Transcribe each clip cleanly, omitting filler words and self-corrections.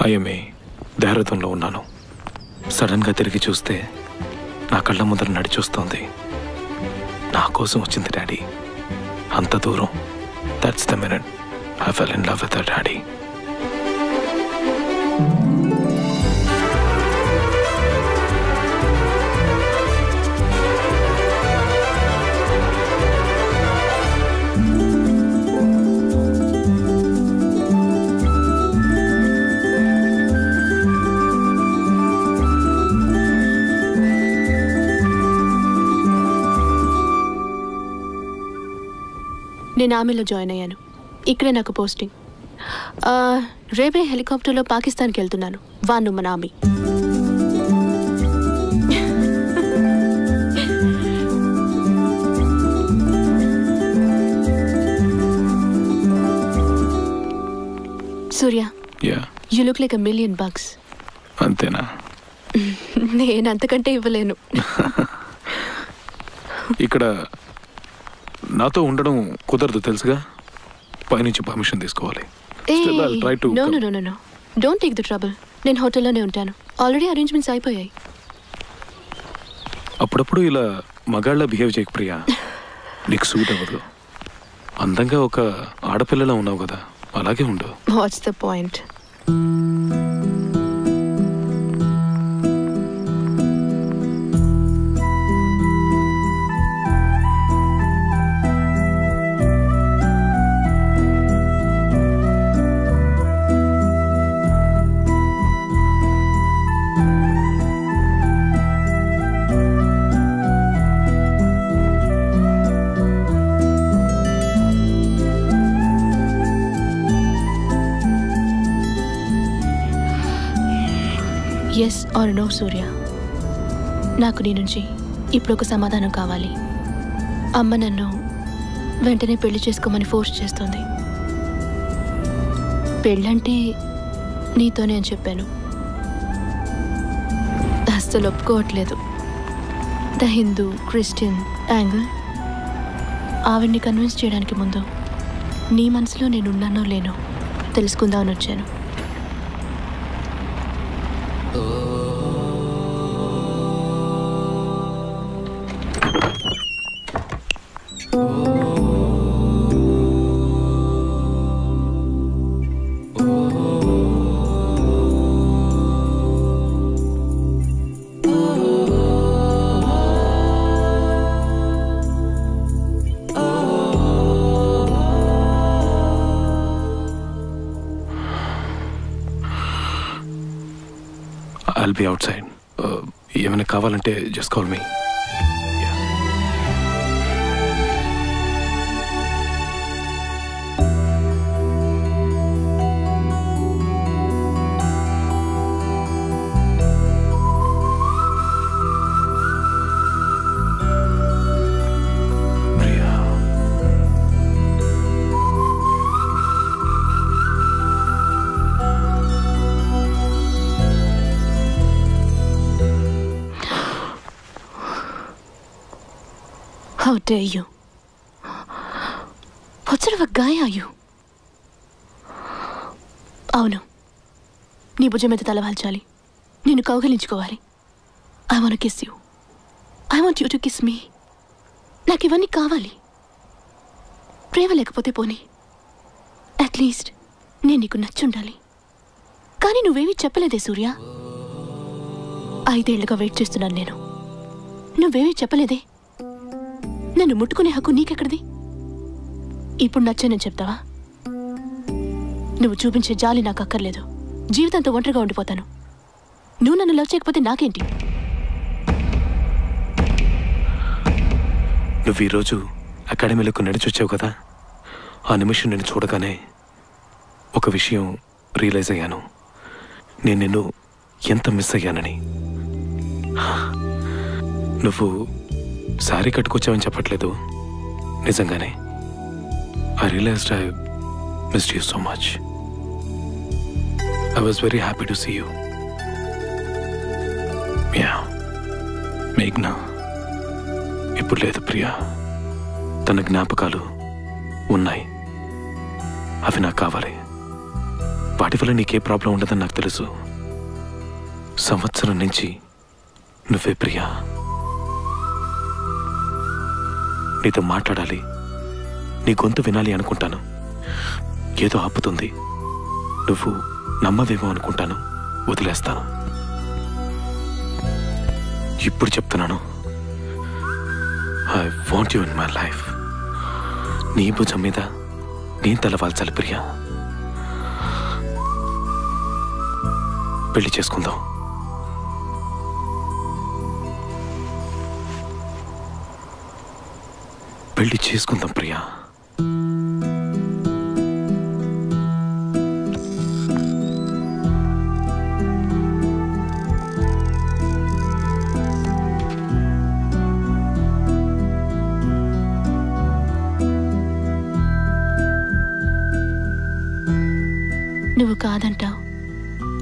IMA దేహరథంలో ఉన్నాను. సడన్గా తిరిగి చూస్తే నా కళ్ళ ముందర నడిచొస్తోంది. నా కోసం వచ్చింది డాడీ. అంత దూరం. That's the minute I fell in love with daddy. నేను ఆర్మీలో జాయిన్ అయ్యాను. ఇక్కడే నాకు పోస్టింగ్. రేపే హెలికాప్టర్లో పాకిస్తాన్కి వెళ్తున్నాను. వాను మన army. Surya, you look like $1 million. అంతేనా? నేను అంతకంటే ఇవ్వలేను. ఇక్కడ నాతో ఉండడం కుదరదు తెలుసుగా. పైనుంచి పర్మిషన్ తీసుకోవాలి. No, don't take the trouble. నేను హోటల్లోనే ఉంటాను. ఆల్రెడీ అరేంజ్మెంట్స్ అయిపోయాయి. అప్పుడప్పుడు ఇలా మగాళ్ళ బిహేవ్ చేయకు ప్రియా. నీకు సూట్ అవ్వదు. అందంగా ఒక ఆడపిల్లలా ఉన్నావు కదా, అలాగే ఉండు. What's the point? Yes or no Surya, నాకు నీ నుంచి ఇప్పుడు ఒక సమాధానం కావాలి. అమ్మ నన్ను వెంటనే పెళ్లి చేసుకోమని ఫోర్స్ చేస్తుంది. పెళ్ళంటే నీతోనే అని చెప్పాను. అస్సలు ఒప్పుకోవట్లేదు. The Hindu Christian angle. ఆవిడ్ని కన్విన్స్ చేయడానికి ముందు నీ మనసులో నేనున్నానో లేనో తెలుసుకుందామని వచ్చాను. I'll be outside. ఏమైనా కావాలంటే just call me. How dare you? What sort of a guy are you? అవును, నీ భుజం మీద తలవాల్చాలి, నిన్ను కౌగిలించుకోవాలి. I want to kiss you. I want you to kiss me. నాకు ఇవన్నీ కావాలి. ప్రేమ లేకపోతే పోనీ, అట్లీస్ట్ నేను నీకు నచ్చుండాలి. కానీ నువ్వేమీ చెప్పలేదే సూర్య. 5 ఏళ్లుగా వెయిట్ చేస్తున్నాను నేను. నువ్వేమీ చెప్పలేదే. నన్ను ముట్టుకునే హక్కు నీకెక్కడిది? ఇప్పుడు నచ్చానని చెప్తావా? నువ్వు చూపించే జాలి నాకు అక్కర్లేదు. జీవితంతో ఒంటరిగా ఉండిపోతాను. నువ్వు నన్ను లవ్ చేయకపోతే నాకేంటి? నువ్వు ఈరోజు అకాడమీలకు నడిచొచ్చావు కదా, ఆ నిమిషం నేను చూడగానే ఒక విషయం రియలైజ్ అయ్యాను. నేను నిన్ను ఎంత మిస్ అయ్యానని. నువ్వు సారీ కట్టుకొచ్చావని చెప్పట్లేదు, నిజంగానే. I realized I missed you so much. I was very happy to see you. Yeah. మేఘ్నా ఇప్పుడు లేదు ప్రియా. తన జ్ఞాపకాలు ఉన్నాయి. అవి నాకు కావాలి. వాటి వల్ల నీకే ప్రాబ్లం ఉండదని నాకు తెలుసు. సంవత్సరం నుంచి నువ్వే ప్రియా. నీతో మాట్లాడాలి, నీ గొంతు వినాలి అనుకుంటాను. ఏదో ఆపుతుంది. నువ్వు నమ్మవేమో అనుకుంటాను, వదిలేస్తాను. ఇప్పుడు చెప్తున్నాను, I want you in my life. నీ భుజం మీద నేను తలవాల్చాలి ప్రియా. పెళ్లి చేసుకుందాం. పెళ్లి చేసుకుందాం ప్రియా. నువ్వు కాదంటావు.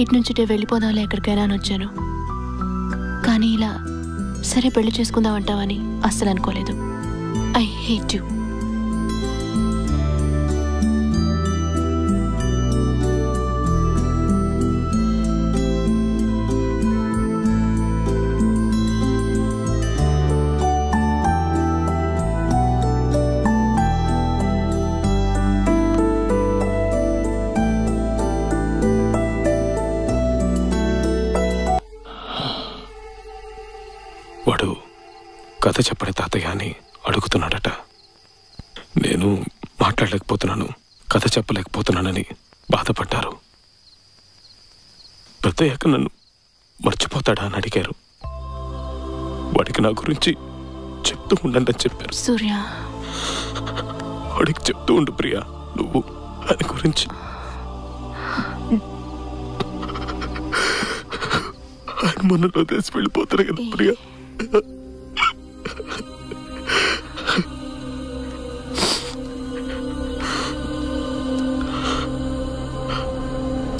ఇటు నుంచి వెళ్ళిపోదాంలే ఎక్కడికైనా అని వచ్చాను. కానీ ఇలా సరే పెళ్లి చేసుకుందాం అంటావని అస్సలు అనుకోలేదు. I hate you. వాడు కథ చెప్పని తాతయ్య అని అడుగుతున్నాడట. నేను మాట్లాడలేకపోతున్నాను, కథ చెప్పలేకపోతున్నానని బాధపడ్డారు. పెద్దయ్యాక నన్ను మర్చిపోతాడా అని అడిగారు. వాడికి నా గురించి చెప్తూ ఉండండి అని చెప్పారు. సూర్య, వాడికి చెప్తూ ఉండు ప్రియా, నువ్వు ఆయన గురించి. ఆయన మనలో తెలిసి వెళ్ళిపోతారు కదా ప్రియా.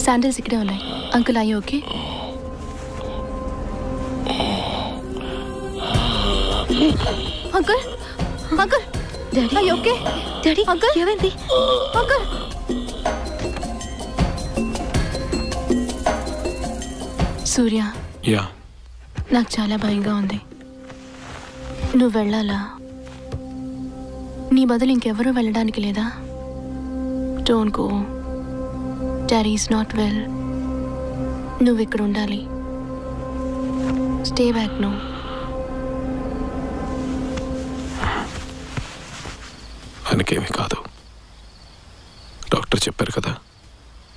శాండిల్స్ ఇక్కడే ఉన్నాయి. అంకుల్, అయ్యి ఓకే? అంకుల్, అంకుల్, డాడీ, అయ్యి ఓకే? డాడీ, అంకుల్, ఏమైంది? అంకుల్, సూర్య, యా, నాకు చాలా భయంగా ఉంది. నువ్వు వెళ్ళాలా? నీ బదులు ఇంకెవరూ వెళ్ళడానికి లేదా? Don't go. Daddy is not well. నువ్వు ఇక్కడ ఉండాలి. Stay back no. ఆయనకేమీ కాదు. డాక్టర్ చెప్పారు కదా,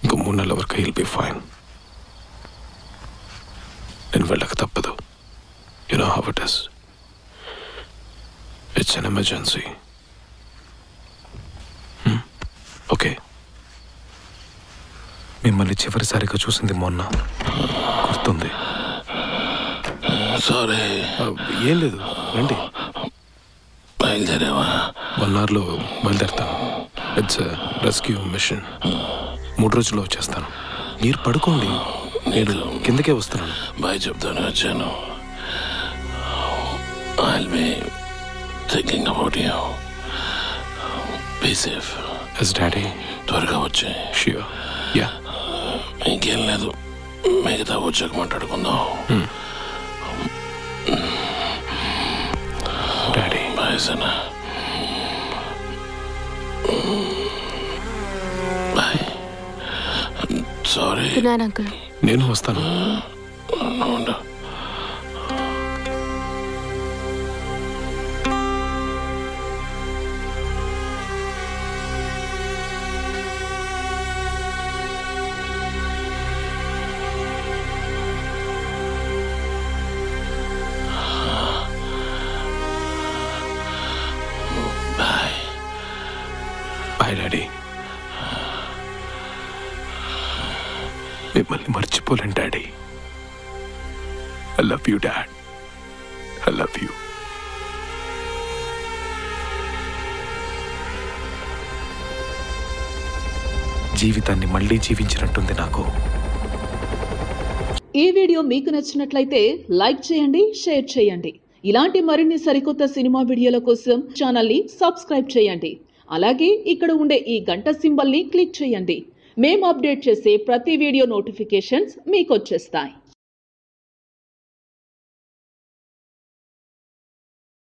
ఇంకో 3 నెలల వరకు హీల్ బి ఫైన్. నేను వెళ్ళక తప్పదు. You know how it is. It's an emergency. Okay. మిమ్మల్ని చివరిసారిగా చూసింది మొన్న, గుర్తుంది? సారీ. ఏం లేదు, రండి. బయలుదేరావా? 1 అవర్లో బయలుదేరుతాను. It's rescue machine. 3 రోజుల్లో వచ్చేస్తాను. మీరు పడుకోండి, నేను కిందకే వస్తున్నాను. బాయ్ చెప్తాను వచ్చాను. I'll be thinking about you. Be safe. Yes daddy. త్వరగా వచ్చే. ష్యూర్. యా. ఇంకేం లేదు, మిగతా వచ్చాక మాట్లాడుకుందాం. Daddy. Bye Sana. Bye. Sorry. Good night uncle. నేను వస్తాను. ఉండు. Bye daddy. మిమ్మల్ని మర్చిపోలేను daddy. I love you dad. I love you. జీవితాన్ని మళ్ళీ జీవించినట్టుంది నాకు. ఈ వీడియో మీకు నచ్చినట్లయితే లైక్ చేయండి, షేర్ చేయండి. ఇలాంటి మరిన్ని సరికొత్త సినిమా వీడియోల కోసం ఛానల్ని సబ్స్క్రైబ్ చేయండి. అలాగే ఇక్కడ ఉండే ఈ గంట సింబల్ని క్లిక్ చేయండి. మేము అప్డేట్ చేసే ప్రతి వీడియో నోటిఫికేషన్స్ మీకు వచ్చేస్తాయి.